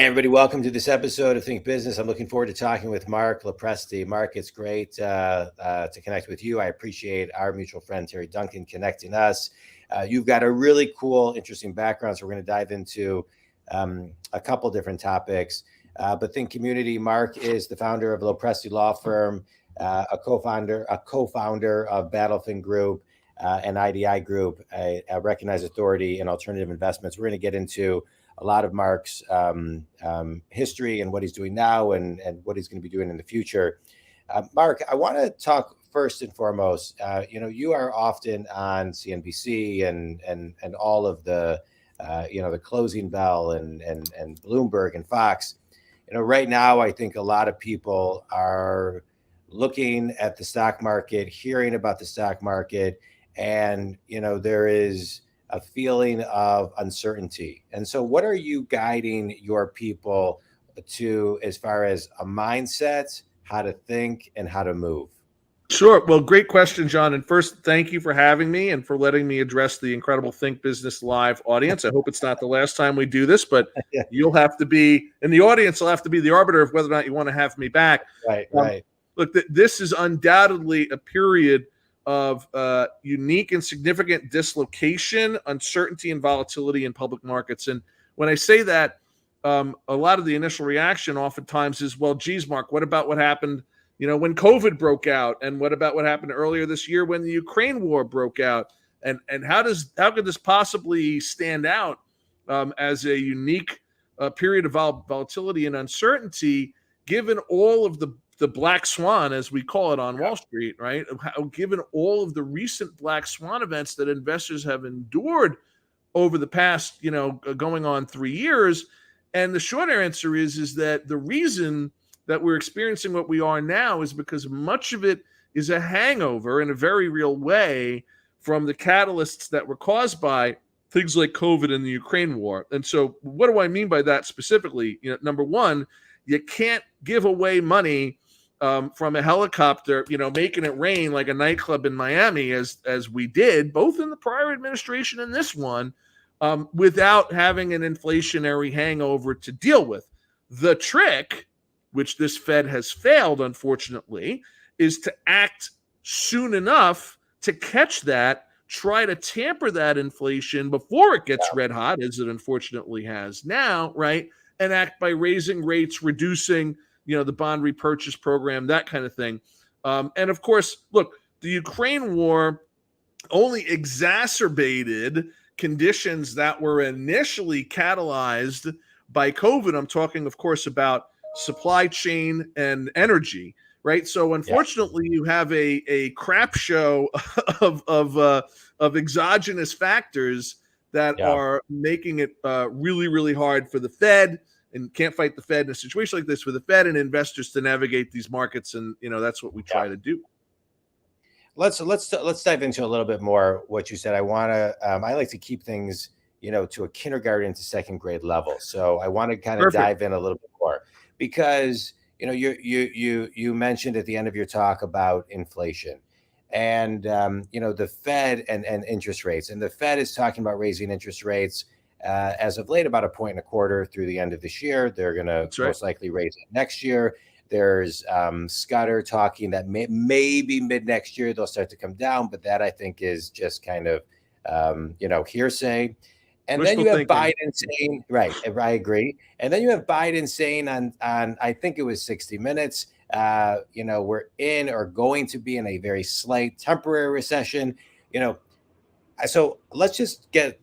everybody. Welcome to this episode of Think Business. I'm looking forward to talking with Marc LoPresti. Marc, it's great to connect with you. I appreciate our mutual friend, Terry Duncan, connecting us. You've got a really cool, interesting background, so we're going to dive into a couple different topics. But Think Community, Marc is the founder of LoPresti Law Firm, a co-founder of BattleFin Group and IDI Group, a recognized authority in alternative investments. We're going to get into a lot of Marc's history and what he's doing now and what he's going to be doing in the future. Marc, I want to talk first and foremost. You are often on CNBC and all of the the Closing Bell and Bloomberg and Fox. Right now, I think a lot of people are looking at the stock market, hearing about the stock market, and there is a feeling of uncertainty. And so what are you guiding your people to as far as a mindset, how to think, and how to move? Sure. Well, great question, John. And first, thank you for having me and for letting me address the incredible Think Business Live audience. I hope it's not the last time we do this, but you'll have to be, and the audience will have to be the arbiter of whether or not you want to have me back. Right. Look, this is undoubtedly a period of unique and significant dislocation, uncertainty, and volatility in public markets. And when I say that, a lot of the initial reaction oftentimes is, well, geez, Marc, what about what happened, when COVID broke out? And what about what happened earlier this year when the Ukraine war broke out? And how could this possibly stand out as a unique period of volatility and uncertainty, given all of the black swan, as we call it on Wall Street, right? Given all of the recent black swan events that investors have endured over the past, going on 3 years. And the short answer is that the reason that we're experiencing what we are now is because much of it is a hangover in a very real way from the catalysts that were caused by things like COVID and the Ukraine war. And so what do I mean by that specifically? Number one, you can't give away money from a helicopter, making it rain like a nightclub in Miami, as we did, both in the prior administration and this one, without having an inflationary hangover to deal with. The trick, which this Fed has failed, unfortunately, is to act soon enough to catch that, try to tamper that inflation before it gets red hot, as it unfortunately has now, right? And act by raising rates, reducing the bond repurchase program, that kind of thing. And of course, look, the Ukraine war only exacerbated conditions that were initially catalyzed by COVID. I'm talking, of course, about supply chain and energy, right? So unfortunately, you have a crap show of exogenous factors that are making it really, really hard for the Fed, and can't fight the Fed in a situation like this, for the Fed and investors to navigate these markets. And, that's what we try to do. Let's dive into a little bit more what you said. I like to keep things, to a kindergarten to second grade level. So I want to kind of dive in a little bit more because, you mentioned at the end of your talk about inflation and, the Fed and interest rates, and the Fed is talking about raising interest rates as of late, about 1.25% through the end of this year. They're going to most likely raise it next year. There's Scudder talking that maybe mid next year they'll start to come down, but that I think is just kind of hearsay. And then you have Biden saying, right, I agree. And then you have Biden saying on I think it was 60 Minutes, we're in or going to be in a very slight temporary recession. So let's just get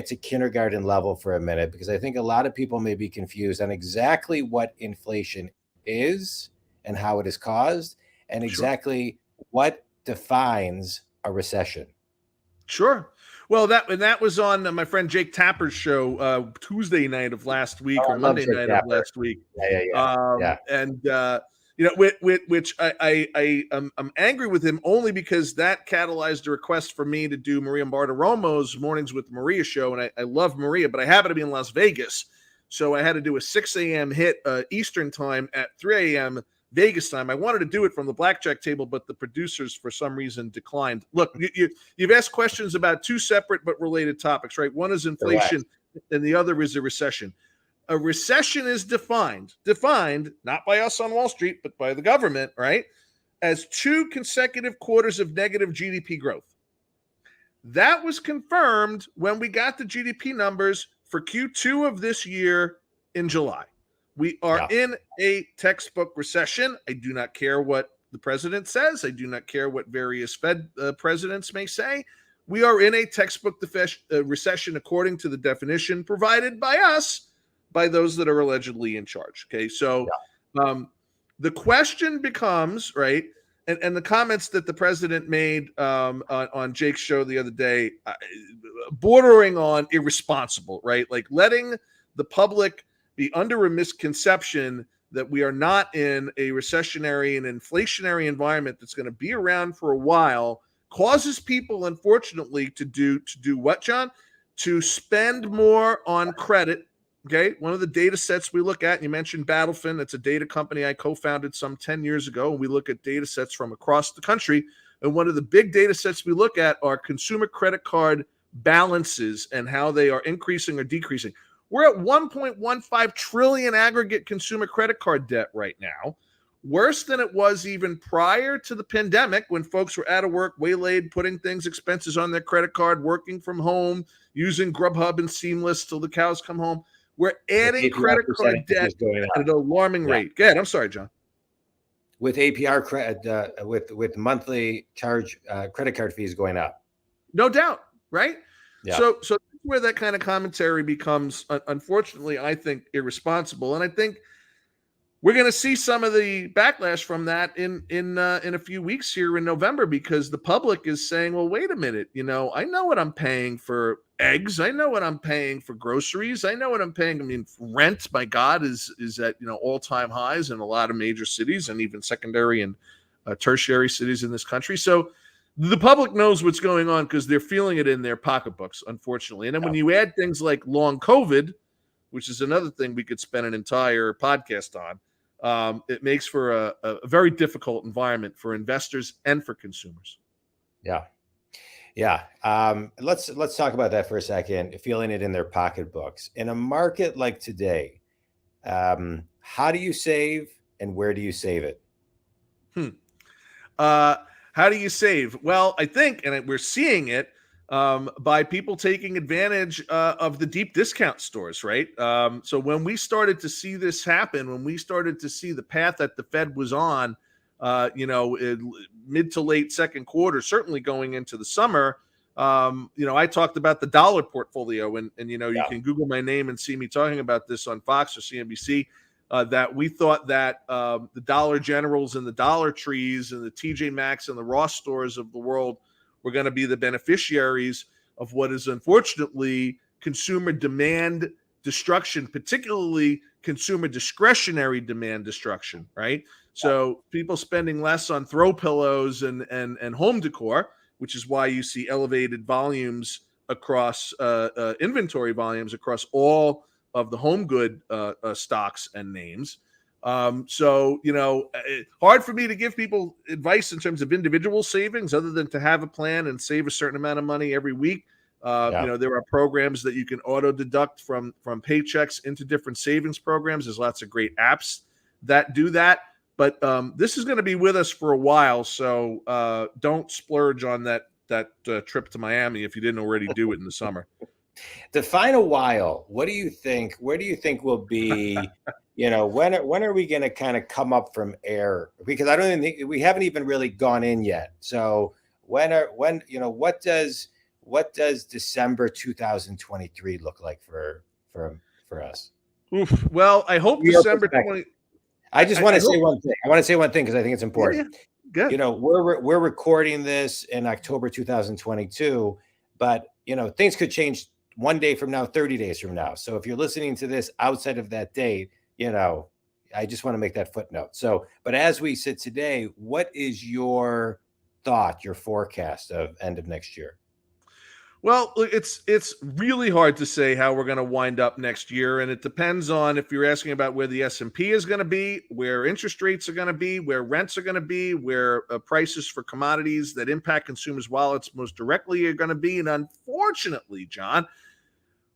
to kindergarten level for a minute, because I think a lot of people may be confused on exactly what inflation is and how it is caused, and exactly what defines a recession. Sure. Well, that was on my friend Jake Tapper's show Tuesday night of last week or Monday night of last week. And which I'm angry with him only because that catalyzed a request for me to do Maria Bartiromo's Mornings with Maria show. And I love Maria, but I happen to be in Las Vegas. So I had to do a 6 a.m. hit Eastern time at 3 a.m. Vegas time. I wanted to do it from the blackjack table, but the producers, for some reason, declined. Look, you've asked questions about two separate but related topics, right? One is inflation, and the other is a recession. a recession is defined not by us on Wall Street, but by the government, right, as 2 consecutive quarters of negative GDP growth. That was confirmed when we got the GDP numbers for Q2 of this year in July. We are in a textbook recession. I do not care what the president says. I do not care what various Fed presidents may say. We are in a textbook recession according to the definition provided by us, by those that are allegedly in charge. Okay, so the question becomes, right, and the comments that the president made on Jake's show the other day, bordering on irresponsible, right? Like letting the public be under a misconception that we are not in a recessionary and inflationary environment that's going to be around for a while causes people, unfortunately, to do what, John? To spend more on credit. Okay, one of the data sets we look at, and you mentioned BattleFin, it's a data company I co-founded some 10 years ago. We look at data sets from across the country, and one of the big data sets we look at are consumer credit card balances and how they are increasing or decreasing. We're at 1.15 trillion aggregate consumer credit card debt right now, worse than it was even prior to the pandemic when folks were out of work, waylaid, putting expenses on their credit card, working from home, using Grubhub and Seamless till the cows come home. We're adding credit card debt at an alarming rate. Go ahead. I'm sorry, John. With APR credit, with monthly charge credit card fees going up. No doubt, right? Yeah. So that's where that kind of commentary becomes, unfortunately, I think, irresponsible. And I think we're going to see some of the backlash from that in a few weeks here in November, because the public is saying, well, wait a minute, I know what I'm paying for eggs. I know what I'm paying for groceries. I know what I'm paying. I mean, rent, my God, is at, all-time highs in a lot of major cities and even secondary and tertiary cities in this country. So the public knows what's going on because they're feeling it in their pocketbooks, unfortunately. And then when you add things like long COVID, which is another thing we could spend an entire podcast on, it makes for a very difficult environment for investors and for consumers. Yeah. Let's talk about that for a second. Feeling it in their pocketbooks in a market like today. How do you save and where do you save it? How do you save? Well, I think, and we're seeing it by people taking advantage of the deep discount stores, right? So when we started to see this happen, when we started to see the path that the Fed was on, mid to late second quarter, certainly going into the summer, I talked about the dollar portfolio, and you can Google my name and see me talking about this on Fox or CNBC. That we thought that the Dollar Generals and the Dollar Trees and the TJ Maxx and the Ross stores of the world were going to be the beneficiaries of what is unfortunately consumer demand destruction, particularly consumer discretionary demand destruction, right? So people spending less on throw pillows and home decor, which is why you see elevated volumes across inventory volumes across all of the home good stocks and names. So, hard for me to give people advice in terms of individual savings other than to have a plan and save a certain amount of money every week. There are programs that you can auto deduct from paychecks into different savings programs. There's lots of great apps that do that. But this is going to be with us for a while. So don't splurge on that trip to Miami if you didn't already do it in the summer. Define a while. What do you think? Where do you think will be, when are we going to kind of come up from air? Because I don't even think we haven't even really gone in yet. So what does December 2023 look like for us? Oof. Well, I hope December 20. I just want to say one thing. I want to say one thing because I think it's important. Yeah. Good. We're recording this in October 2022, but things could change one day from now, 30 days from now. So if you're listening to this outside of that date, I just want to make that footnote. So, but as we sit today, what is your thought, your forecast of end of next year? Well, it's really hard to say how we're going to wind up next year, and it depends on if you're asking about where the S&P is going to be, where interest rates are going to be, where rents are going to be, where prices for commodities that impact consumers' wallets most directly are going to be. And unfortunately, John,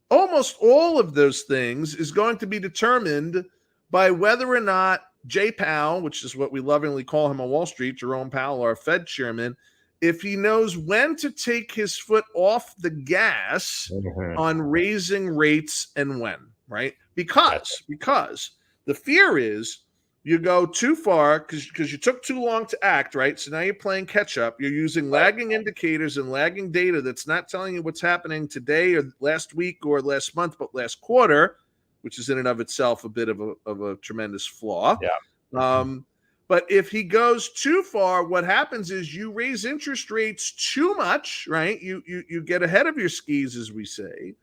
almost all of those things is going to be determined by whether or not Jay Powell, which is what we lovingly call him on Wall Street, Jerome Powell, our Fed chairman, if he knows when to take his foot off the gas on raising rates and when, right? Because the fear is you go too far because you took too long to act, right? So now you're playing catch up. You're using lagging indicators and lagging data that's not telling you what's happening today or last week or last month, but last quarter, which is in and of itself a bit of a tremendous flaw. Yeah. But if he goes too far, what happens is you raise interest rates too much, right? You get ahead of your skis, as we say.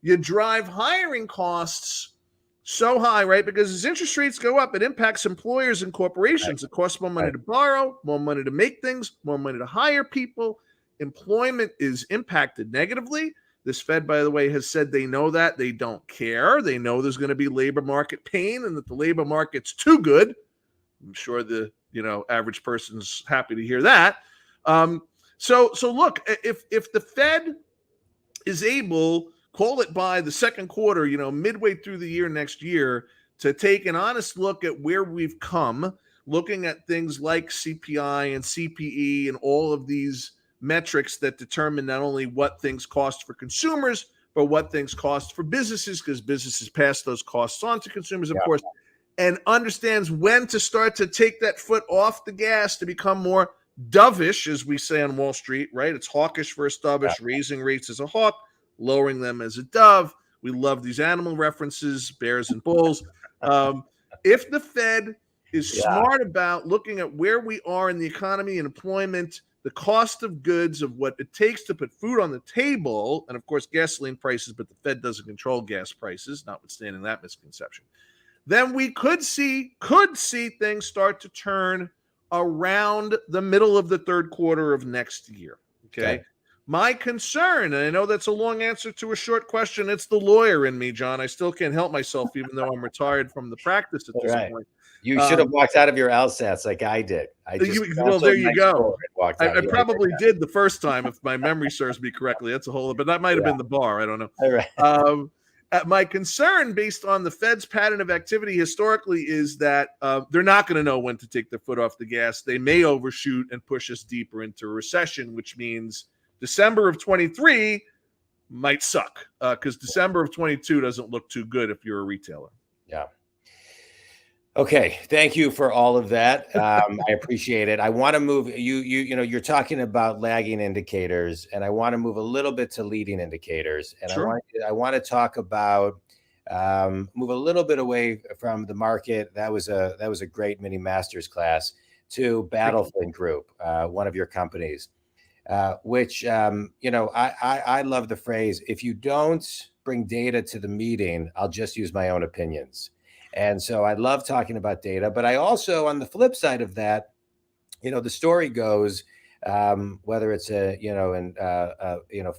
You drive hiring costs so high, right? Because as interest rates go up, it impacts employers and corporations. It costs more money to borrow, more money to make things, more money to hire people. Employment is impacted negatively. This Fed, by the way, has said they know that. They don't care. They know there's going to be labor market pain and that the labor market's too good. I'm sure the average person's happy to hear that. So look, if the Fed is able, call it by the second quarter, midway through the year next year, to take an honest look at where we've come, looking at things like CPI and CPE and all of these metrics that determine not only what things cost for consumers, but what things cost for businesses, because businesses pass those costs on to consumers, of course, and understands when to start to take that foot off the gas to become more dovish, as we say on Wall Street, right? It's hawkish versus dovish, raising rates as a hawk, lowering them as a dove. We love these animal references, bears and bulls. If the Fed is smart about looking at where we are in the economy and employment, the cost of goods, of what it takes to put food on the table, and of course gasoline prices, but the Fed doesn't control gas prices, notwithstanding that misconception, then we could see things start to turn around the middle of the third quarter of next year. Okay. My concern, and I know that's a long answer to a short question, it's the lawyer in me, John. I still can't help myself, even though I'm retired from the practice at this point. You should have walked out of your LSATs like I did. Well, there you go. I probably did the first time, if my memory serves me correctly. That's a whole, but that might have been the bar. I don't know. All right. My concern, based on the Fed's pattern of activity historically, is that they're not going to know when to take their foot off the gas. They may overshoot and push us deeper into a recession, which means December of 23 might suck because December of 22 doesn't look too good if you're a retailer. Yeah. Okay. Thank you for all of that. I appreciate it. I want to move you're talking about lagging indicators, and I want to move a little bit to leading indicators. And sure. I want to talk about move a little bit away from the market. That was a great mini master's class to BattleFin Group, one of your companies, which I love the phrase, if you don't bring data to the meeting, I'll just use my own opinions. And so I love talking about data, but I also, on the flip side of that, the story goes, whether it's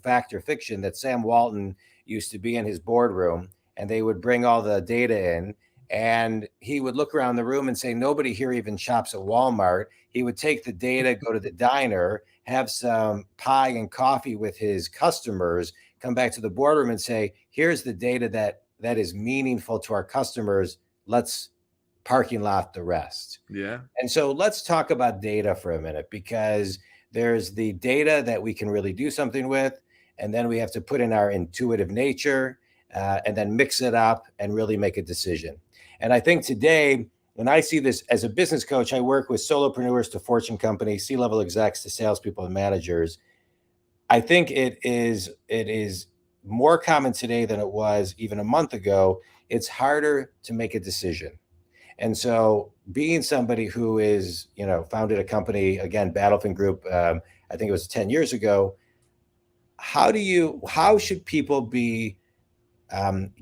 fact or fiction, that Sam Walton used to be in his boardroom and they would bring all the data in and he would look around the room and say, nobody here even shops at Walmart. He would take the data, go to the diner, have some pie and coffee with his customers, come back to the boardroom and say, here's the data that is meaningful to our customers. Let's parking lot the rest. Yeah. And so let's talk about data for a minute, because there's the data that we can really do something with. And then we have to put in our intuitive nature and then mix it up and really make a decision. And I think today, when I see this as a business coach, I work with solopreneurs to Fortune companies, C-level execs to salespeople and managers. I think it is more common today than it was even a month ago. It's harder to make a decision. And so being somebody who is, founded a company, again, BattleFin Group, I think it was 10 years ago. How should people be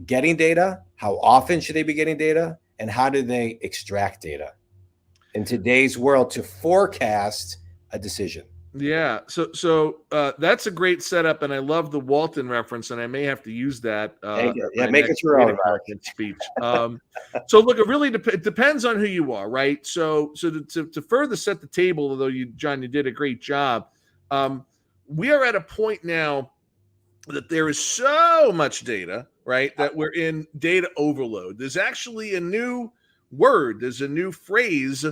getting data? How often should they be getting data? And how do they extract data in today's world to forecast a decision? Yeah. So that's a great setup. And I love the Walton reference, and I may have to use that. Make it your own speech. So look, it really depends on who you are, right? So to further set the table, although John, you did a great job. We are at a point now that there is so much data, right, that we're in data overload. There's actually a new word, there's a new phrase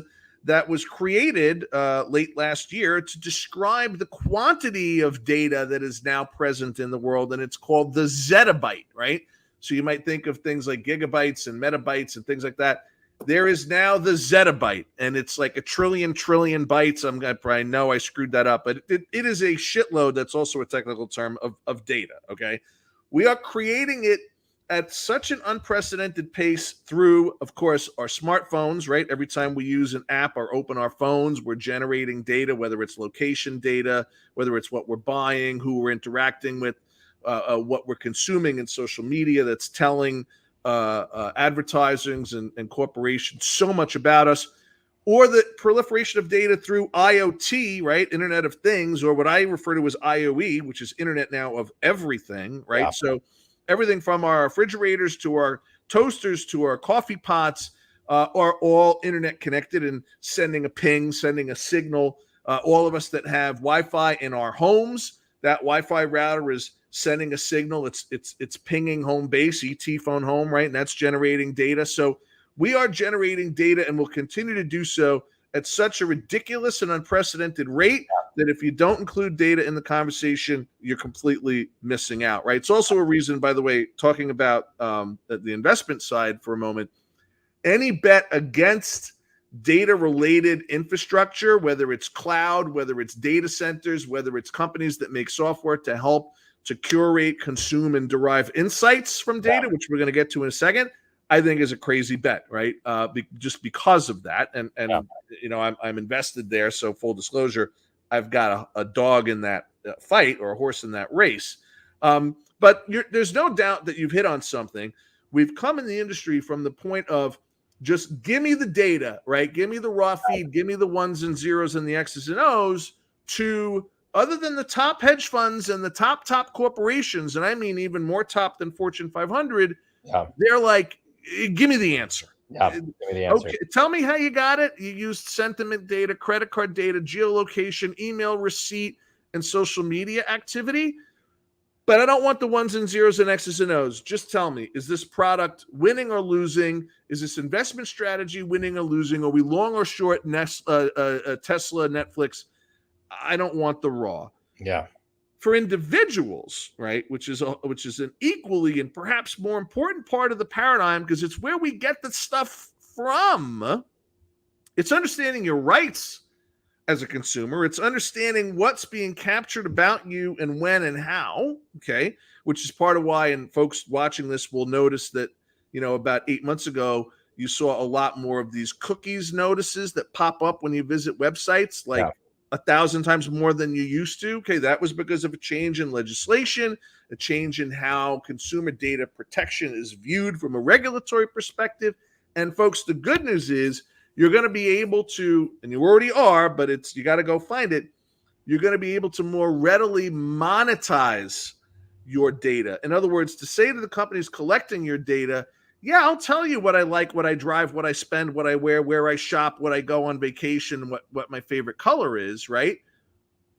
that was created late last year to describe the quantity of data that is now present in the world, and it's called the zettabyte, right? So you might think of things like gigabytes and metabytes and things like that. There is now the zettabyte, and it's like a trillion bytes. I know I screwed that up, but it is a shitload. That's also a technical term of data. Okay, we are creating it at such an unprecedented pace through, of course, our smartphones, right? Every time we use an app or open our phones, we're generating data, whether it's location data, whether it's what we're buying, who we're interacting with, what we're consuming in social media that's telling advertisings and corporations so much about us, or the proliferation of data through IoT, right? Internet of Things, or what I refer to as IOE, which is Internet now of everything, right? Yeah. So everything from our refrigerators to our toasters to our coffee pots are all internet connected and sending a ping, sending a signal. All of us that have Wi-Fi in our homes, that Wi-Fi router is sending a signal. It's pinging home base, ET phone home, right? And that's generating data. So we are generating data and will continue to do so at such a ridiculous and unprecedented rate that if you don't include data in the conversation, you're completely missing out, right? It's also a reason, by the way, talking about the investment side for a moment, any bet against data-related infrastructure, whether it's cloud, whether it's data centers, whether it's companies that make software to help to curate, consume, and derive insights from data, which we're going to get to in a second, I think is a crazy bet, right? Just because of that, and you know, I'm invested there. So full disclosure, I've got a dog in that fight, or a horse in that race. But there's no doubt that you've hit on something. We've come in the industry from the point of just give me the data, right? Give me the raw feed, give me the ones and zeros and the X's and O's, to other than the top hedge funds and the top corporations, and I mean even more top than Fortune 500, they're like, give me the answer. Yeah, give me the answer. Okay, tell me how you got it. You used sentiment data, credit card data, geolocation, email receipt, and social media activity. But I don't want the ones and zeros and X's and O's. Just tell me, is this product winning or losing? Is this investment strategy winning or losing? Are we long or short Tesla, Netflix? I don't want the raw. Yeah. For individuals, right, which is an equally and perhaps more important part of the paradigm, because it's where we get the stuff from. It's understanding your rights as a consumer. It's understanding what's being captured about you and when and how, okay, which is part of why, and folks watching this will notice that, you know, about 8 months ago, you saw a lot more of these cookies notices that pop up when you visit websites, like 1,000 times more than you used to. Okay, that was because of a change in legislation, a change in how consumer data protection is viewed from a regulatory perspective. And folks, the good news is you're going to be able to, and you already are, but you got to go find it. You're going to be able to more readily monetize your data. In other words, to say to the companies collecting your data, yeah, I'll tell you what I like, what I drive, what I spend, what I wear, where I shop, what I go on vacation, what my favorite color is, right?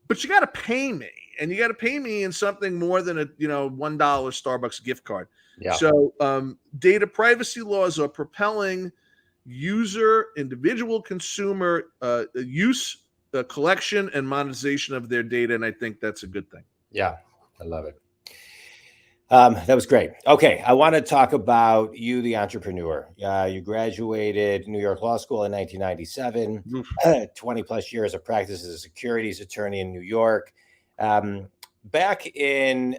But you got to pay me, and you got to pay me in something more than a $1 Starbucks gift card. Yeah. So data privacy laws are propelling individual consumer use, collection, and monetization of their data, and I think that's a good thing. Yeah, I love it. That was great. Okay, I want to talk about you, the entrepreneur. You graduated New York Law School in 1997, 20 plus years of practice as a securities attorney in New York. Back in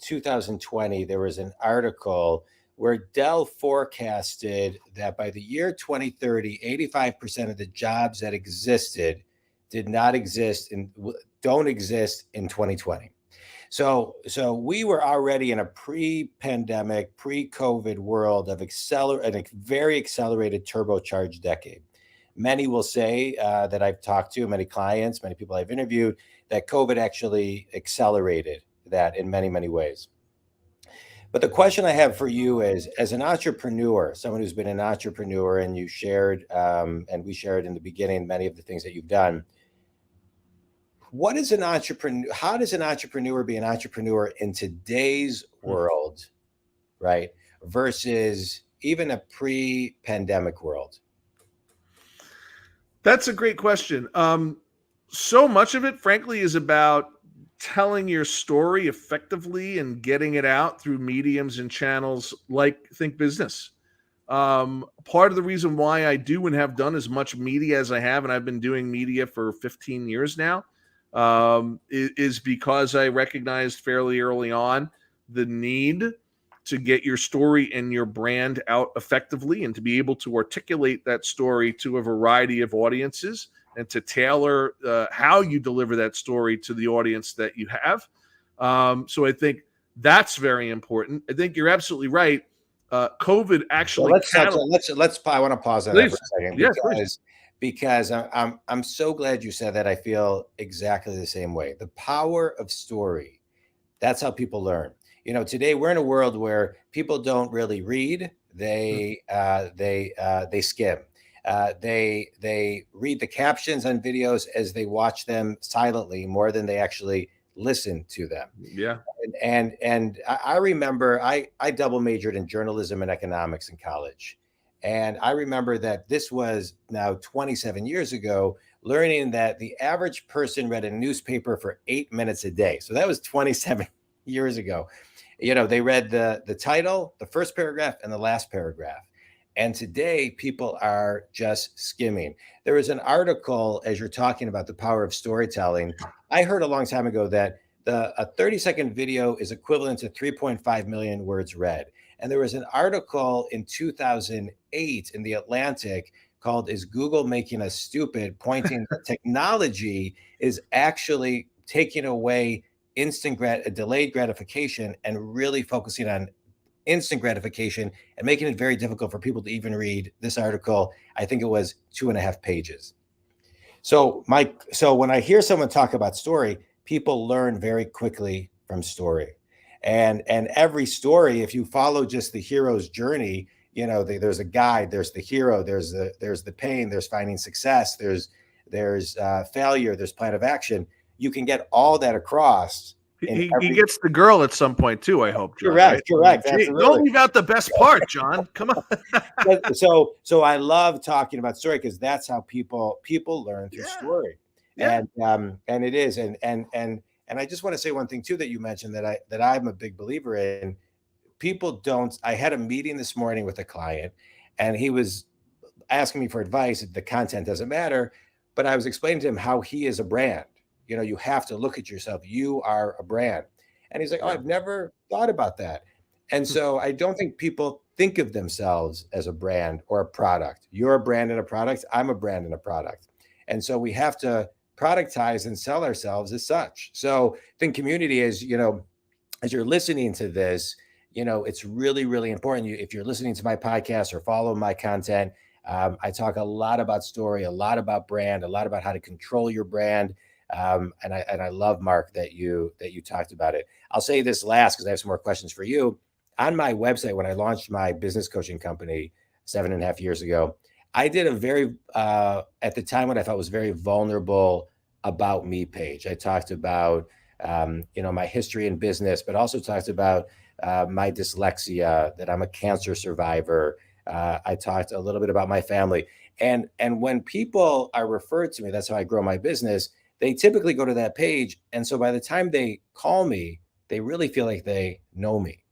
2020, there was an article where Dell forecasted that by the year 2030, 85% of the jobs that existed don't exist in 2020. So we were already in a pre-pandemic, pre-COVID world of a very accelerated, turbocharged decade. Many will say that I've talked to, many clients, many people I've interviewed, that COVID actually accelerated that in many, many ways. But the question I have for you is, as an entrepreneur, someone who's been an entrepreneur, and you shared, and we shared in the beginning, many of the things that you've done, what is an entrepreneur? How does an entrepreneur be an entrepreneur in today's world, right? Versus even a pre-pandemic world? That's a great question. So much of it, frankly, is about telling your story effectively and getting it out through mediums and channels like Think Business. Part of the reason why I do and have done as much media as I have, and I've been doing media for 15 years now, is because I recognized fairly early on the need to get your story and your brand out effectively and to be able to articulate that story to a variety of audiences and to tailor how you deliver that story to the audience that you have. So I think that's very important. I think you're absolutely right. COVID actually. Well, let's. I want to pause on that for a second because I'm so glad you said that. I feel exactly the same way. The power of story. That's how people learn. You know, today we're in a world where people don't really read. They skim. They read the captions on videos as they watch them silently more than they actually listen to them. Yeah. And I remember I double majored in journalism and economics in college. And I remember that this was now 27 years ago, learning that the average person read a newspaper for 8 minutes a day. So that was 27 years ago. You know, they read the title, the first paragraph, and the last paragraph. And today, people are just skimming. There was an article, as you're talking about the power of storytelling. I heard a long time ago that a 30-second video is equivalent to 3.5 million words read. And there was an article in 2008 in The Atlantic called "Is Google Making Us Stupid?" pointing that technology is actually taking away delayed gratification and really focusing on instant gratification and making it very difficult for people to even read this article. I think it was 2.5 pages. So when I hear someone talk about story, people learn very quickly from story. And every story, if you follow just the hero's journey, you know, there's a guide, there's the hero, there's the pain, there's finding success, there's failure, there's plan of action. You can get all that across. He gets the girl at some point too, I hope, John. Correct. Don't leave out the best part, John. Come on. So I love talking about story because that's how people learn through story. Yeah. And it is. And I just want to say one thing too that you mentioned that I'm a big believer in. People don't. I had a meeting this morning with a client, and he was asking me for advice. The content doesn't matter, but I was explaining to him how he is a brand. You know, you have to look at yourself. You are a brand. And he's like, oh, I've never thought about that. And so I don't think people think of themselves as a brand or a product. You're a brand and a product. I'm a brand and a product. And so we have to productize and sell ourselves as such. So Think Community is, you know, as you're listening to this, you know, it's really, really important. If you're listening to my podcast or follow my content, I talk a lot about story, a lot about brand, a lot about how to control your brand. And I love, Mark, that you talked about it. I'll say this last because I have some more questions for you. On my website, when I launched my business coaching company 7.5 years ago, I did a very at the time what I thought was very vulnerable about me page. I talked about you know, my history in business, but also talked about my dyslexia, that I'm a cancer survivor. I talked a little bit about my family, and when people are referred to me, that's how I grow my business. They typically go to that page. And so by the time they call me, they really feel like they know me.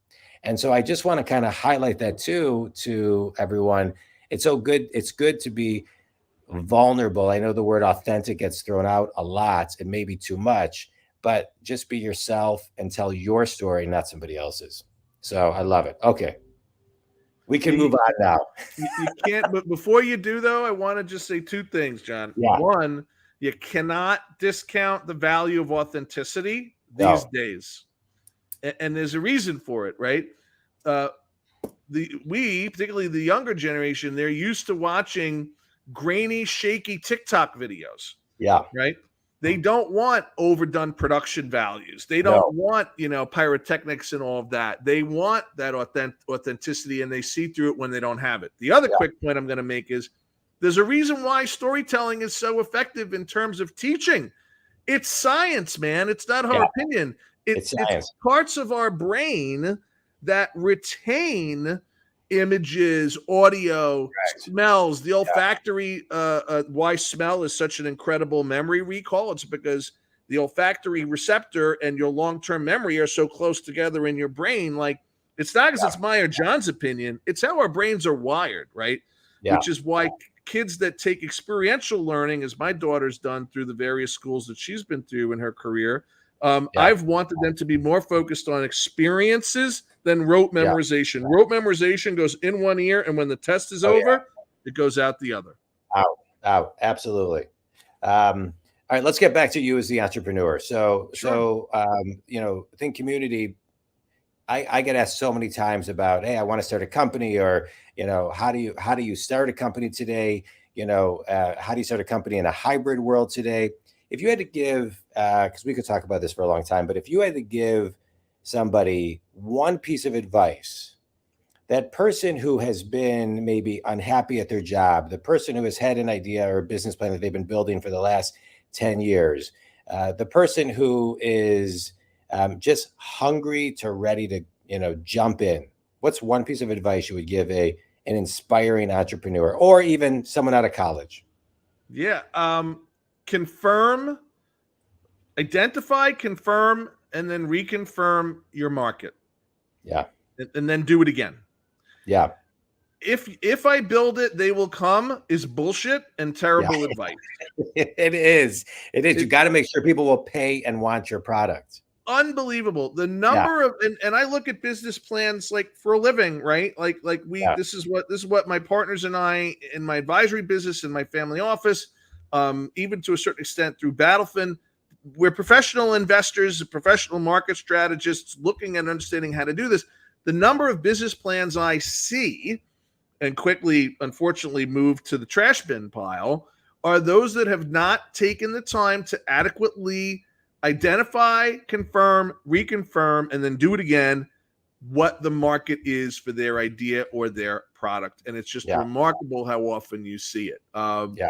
And so I just want to kind of highlight that too, to everyone. It's so good. It's good to be vulnerable. I know the word authentic gets thrown out a lot. It may be too much, but just be yourself and tell your story, not somebody else's. So I love it. Okay. We can move on now. You can't, but before you do though, I want to just say two things, John. Yeah. One, you cannot discount the value of authenticity these days. And there's a reason for it, right? Particularly the younger generation, they're used to watching grainy, shaky TikTok videos. Yeah. Right? They don't want overdone production values. They don't want, you know, pyrotechnics and all of that. They want that authenticity, and they see through it when they don't have it. The other quick point I'm going to make is there's a reason why storytelling is so effective in terms of teaching. It's science, man. It's not our Yeah, opinion. it's It's science. parts of our brain that retain images, audio, Correct. smells, the Yeah, olfactory. Why smell is such an incredible memory recall? It's because the olfactory receptor and your long-term memory are so close together in your brain. Like, it's not because it's my or John's opinion. It's how our brains are wired, right? yeah, Which is why kids that take experiential learning, as my daughter's done through the various schools that she's been through in her career, yeah, I've wanted them to be more focused on experiences than rote yeah. memorization. Rote memorization goes in one ear, and when the test is Oh yeah. over, it goes out the other. Out, out. Absolutely. All right, let's get back to you as the entrepreneur. So, Sure. Think community. I get asked so many times about, hey, I want to start a company, or how do you start a company today? How do you start a company in a hybrid world today? If you had to give, because we could talk about this for a long time, but if you had to give somebody one piece of advice, that person who has been maybe unhappy at their job, the person who has had an idea or a business plan that they've been building for the last 10 years, the person who is just hungry to ready to, jump in. What's one piece of advice you would give an inspiring entrepreneur or even someone out of college? Yeah. Confirm, identify, confirm, and then reconfirm your market, Yeah. and then do it again. Yeah. If I build it, they will come is bullshit and Yeah. terrible advice. It is. It is. You It's got to make sure people will pay and want your product. unbelievable. The Yeah. number of and I look at business plans like for a living, right? Like we Yeah. this is what my partners and I in my advisory business in my family office, even to a certain extent through BattleFin, we're professional investors, professional market strategists looking and understanding how to do this. The number of business plans I see and quickly, unfortunately, move to the trash bin pile are those that have not taken the time to adequately identify, confirm, reconfirm, and then do it again what the market is for their idea or their product. And it's just Yeah. remarkable how often you see it. Yeah.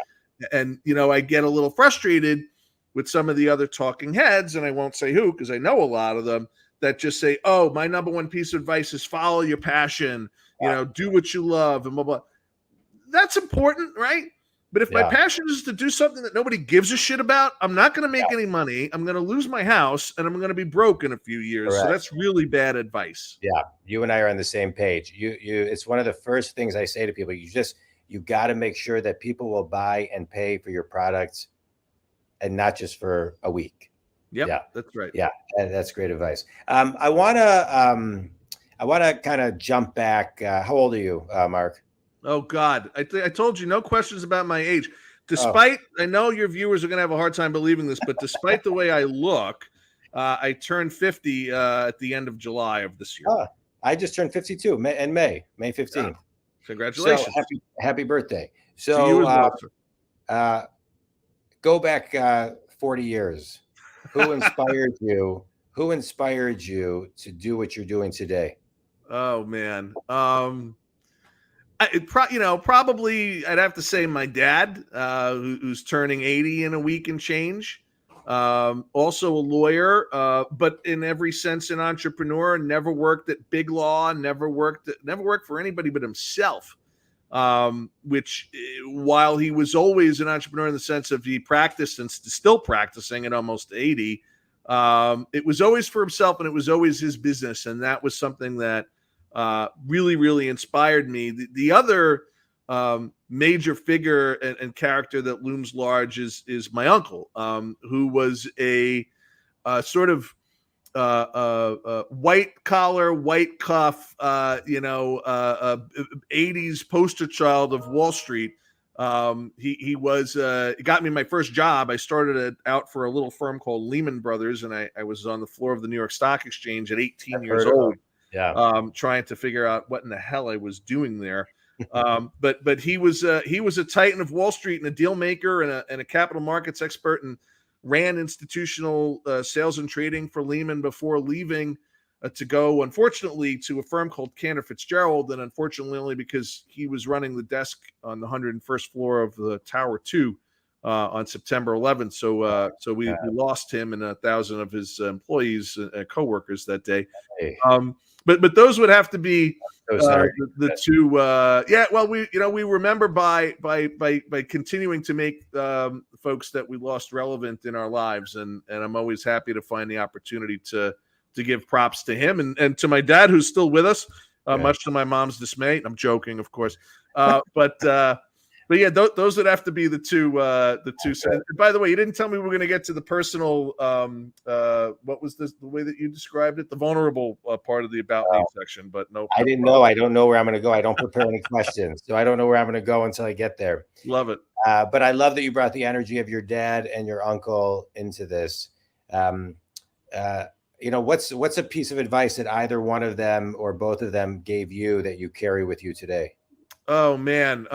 And, I get a little frustrated with some of the other talking heads, and I won't say who because I know a lot of them that just say, oh, my number one piece of advice is follow your passion, do what you love, and blah, blah. That's important, right? But if my Yeah. passion is to do something that nobody gives a shit about, I'm not going to make Yeah. any money. I'm going to lose my house and I'm going to be broke in a few years. So Correct. that's really bad advice. Yeah, you and I are on the same page. It's one of the first things I say to people. You got to make sure that people will buy and pay for your products, and not just for a week. Yep, Yeah, that's right. yeah, that's great advice. I wanna kind of jump back. How old are you, Mark? Oh God, I told you no questions about my age. Oh, Despite, I know your viewers are going to have a hard time believing this, but despite the way I look, I turned 50 at the end of July of this year. I just turned 52 May 15th. Yeah. Congratulations. So happy birthday. To you as well, sir. Go back 40 years. Who inspired you? Who inspired you to do what you're doing today? Oh man. Probably I'd have to say my dad, who's turning 80 in a week and change. Also a lawyer, but in every sense an entrepreneur. Never worked at big law. Never worked for anybody but himself. Which, while he was always an entrepreneur in the sense of he practiced and still practicing at almost 80, it was always for himself and it was always his business, and that was something that really, really inspired me. The other major figure and character that looms large is my uncle, who was a sort of white collar, white cuff, 80s poster child of Wall Street. He got me my first job. I started out for a little firm called Lehman Brothers, and I was on the floor of the New York Stock Exchange at 18 years old. Yeah. Trying to figure out what in the hell I was doing there. But he was a titan of Wall Street and a deal maker and a capital markets expert, and ran institutional sales and trading for Lehman before leaving to go, unfortunately, to a firm called Cantor Fitzgerald, and unfortunately only because he was running the desk on the 101st floor of the Tower 2 on September 11th. So we lost him and 1,000 of his employees, coworkers that day. Hey, But those would have to be so sorry. the two. Well, we remember by continuing to make folks that we lost relevant in our lives, and I'm always happy to find the opportunity to give props to him and to my dad, who's still with us, much to my mom's dismay. I'm joking, of course, but yeah, those would have to be the two. Okay. By the way, you didn't tell me we were going to get to the personal. What was the way that you described it? The vulnerable part of the about me section. But no, I didn't know. I don't know where I'm going to go. I don't prepare any questions, so I don't know where I'm going to go until I get there. Love it. But I love that you brought the energy of your dad and your uncle into this. What's a piece of advice that either one of them or both of them gave you that you carry with you today? Oh man,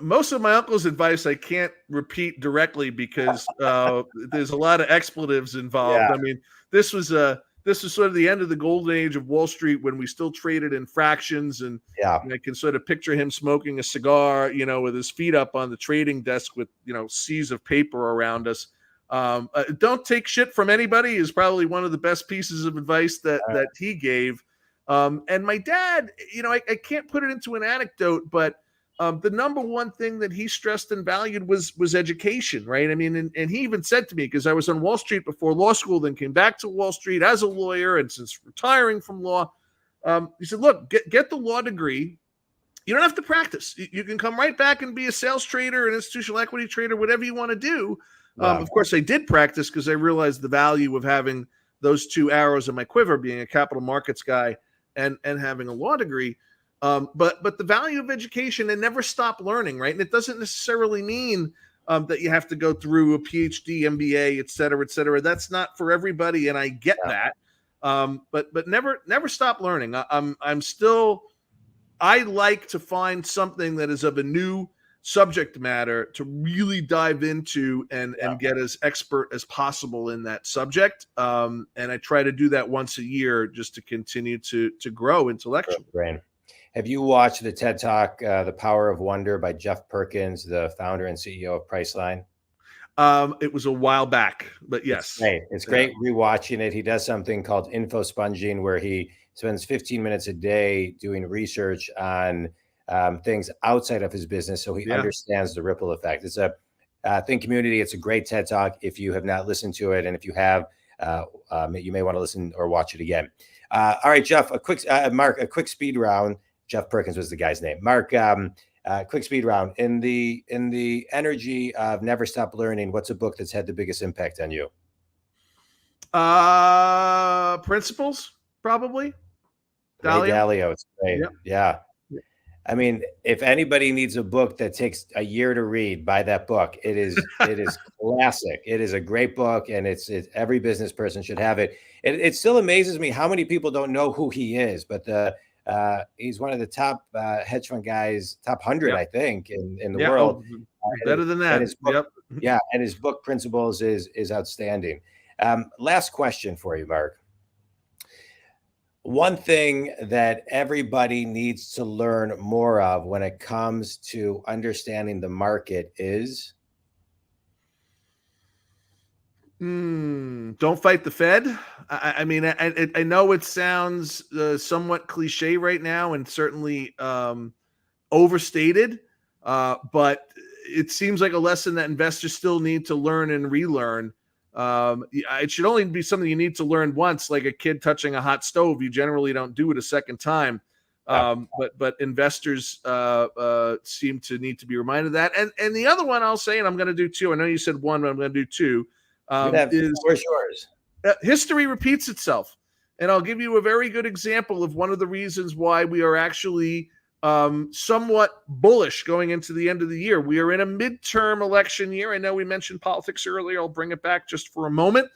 most of my uncle's advice I can't repeat directly because there's a lot of expletives involved. Yeah. I mean, this was sort of the end of the golden age of Wall Street when we still traded in fractions, and I can sort of picture him smoking a cigar, with his feet up on the trading desk with seas of paper around us. Don't take shit from anybody is probably one of the best pieces of advice that he gave. And my dad, I can't put it into an anecdote, but the number one thing that he stressed and valued was education, right? I mean, and he even said to me, because I was on Wall Street before law school, then came back to Wall Street as a lawyer, and since retiring from law, he said, look, get the law degree. You don't have to practice. You can come right back and be a sales trader, an institutional equity trader, whatever you want to do. Wow. Of course, I did practice because I realized the value of having those two arrows in my quiver, being a capital markets guy and having a law degree, but the value of education and never stop learning, right? And it doesn't necessarily mean that you have to go through a PhD, MBA, et cetera, et cetera. That's not for everybody, and I get that. But never stop learning. I like to find something that is of a new subject matter to really dive into and get as expert as possible in that subject. And I try to do that once a year just to continue to grow intellectually. Have you watched the TED Talk, The Power of Wonder by Jeff Perkins, the founder and CEO of Priceline? It was a while back, but yes. It's great rewatching it. He does something called info sponging, where he spends 15 minutes a day doing research on things outside of his business, so he understands the ripple effect. It's a Think Community. It's a great TED Talk. If you have not listened to it, and if you have, you may want to listen or watch it again. All right, Jeff, Mark, a quick speed round. Jeff Perkins was the guy's name. Mark, quick speed round. In the energy of never stop learning, what's a book that's had the biggest impact on you? Principles, probably. Dalio. It's great. Yep. Yeah. I mean, if anybody needs a book that takes a year to read, buy that book. It is classic. It is a great book, and it's every business person should have it. It still amazes me how many people don't know who he is, but he's one of the top hedge fund guys, top 100, I think, in the world. Better than that. His book, and his book Principles is outstanding. Last question for you, Mark. One thing that everybody needs to learn more of when it comes to understanding the market is? Don't fight the Fed. I mean, I know it sounds somewhat cliche right now and certainly overstated, but it seems like a lesson that investors still need to learn and relearn. It should only be something you need to learn once, like a kid touching a hot stove. You generally don't do it a second time. But investors seem to need to be reminded of that. And the other one I'll say, and I'm going to do two. I know you said one, but I'm going to do two. Where's yours? History repeats itself. And I'll give you a very good example of one of the reasons why we are actually somewhat bullish going into the end of the year. We are in a midterm election year. I know we mentioned politics earlier. I'll bring it back just for a moment.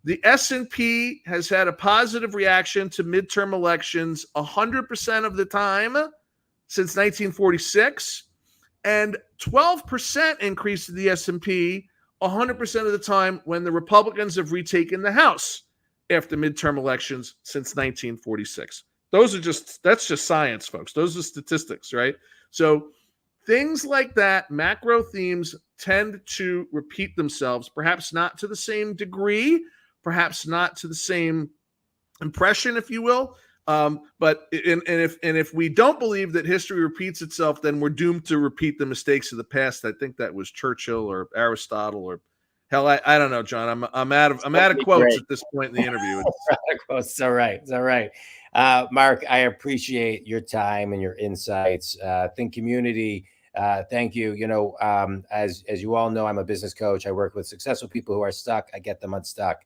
The S&P has had a positive reaction to midterm elections 100% of the time since 1946, and 12% increase to the S&P 100% of the time when the Republicans have retaken the House after midterm elections since 1946. That's just science, folks. Those are statistics, right? So things like that, macro themes tend to repeat themselves, perhaps not to the same degree, perhaps not to the same impression, if you will. But if we don't believe that history repeats itself, then we're doomed to repeat the mistakes of the past. I think that was Churchill or Aristotle or hell, I don't know, John. I'm out of quotes at this point in the interview. It's all right. It's all right. Marc, I appreciate your time and your insights. Think Community. Thank you. You know, as you all know, I'm a business coach. I work with successful people who are stuck. I get them unstuck.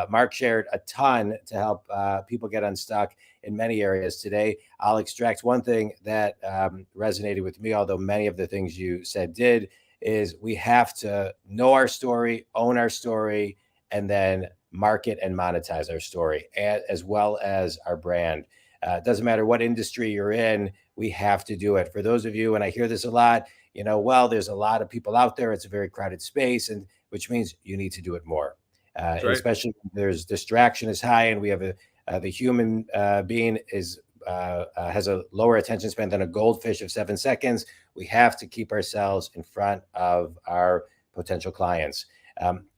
Marc shared a ton to help people get unstuck in many areas today. I'll extract one thing that resonated with me, although many of the things you said did, is we have to know our story, own our story, and then market and monetize our story, as well as our brand. It doesn't matter what industry you're in, we have to do it. For those of you, and I hear this a lot, you know, well, there's a lot of people out there. It's a very crowded space, and which means you need to do it more. Right. Especially when there's distraction is high, and we have the human being is has a lower attention span than a goldfish of 7 seconds. We have to keep ourselves in front of our potential clients.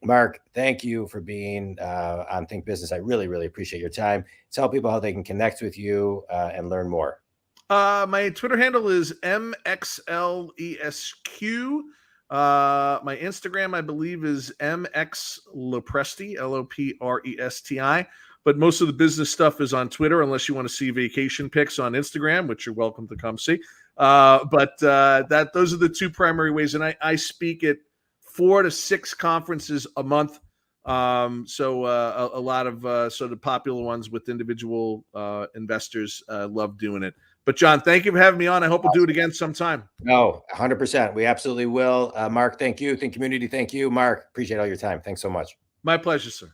Marc, thank you for being on Think Business. I really, really appreciate your time. Tell people how they can connect with you and learn more. My Twitter handle is MXLESQ. My Instagram, I believe, is MXLoPresti, LoPresti. But most of the business stuff is on Twitter, unless you want to see vacation pics on Instagram, which you're welcome to come see. But those are the two primary ways. And I speak at 4 to 6 conferences a month. So a lot of sort of popular ones with individual investors love doing it. But John, thank you for having me on. I hope we'll do it again sometime. No, 100%. We absolutely will. Marc, thank you. Think Community, thank you. Marc, appreciate all your time. Thanks so much. My pleasure, sir.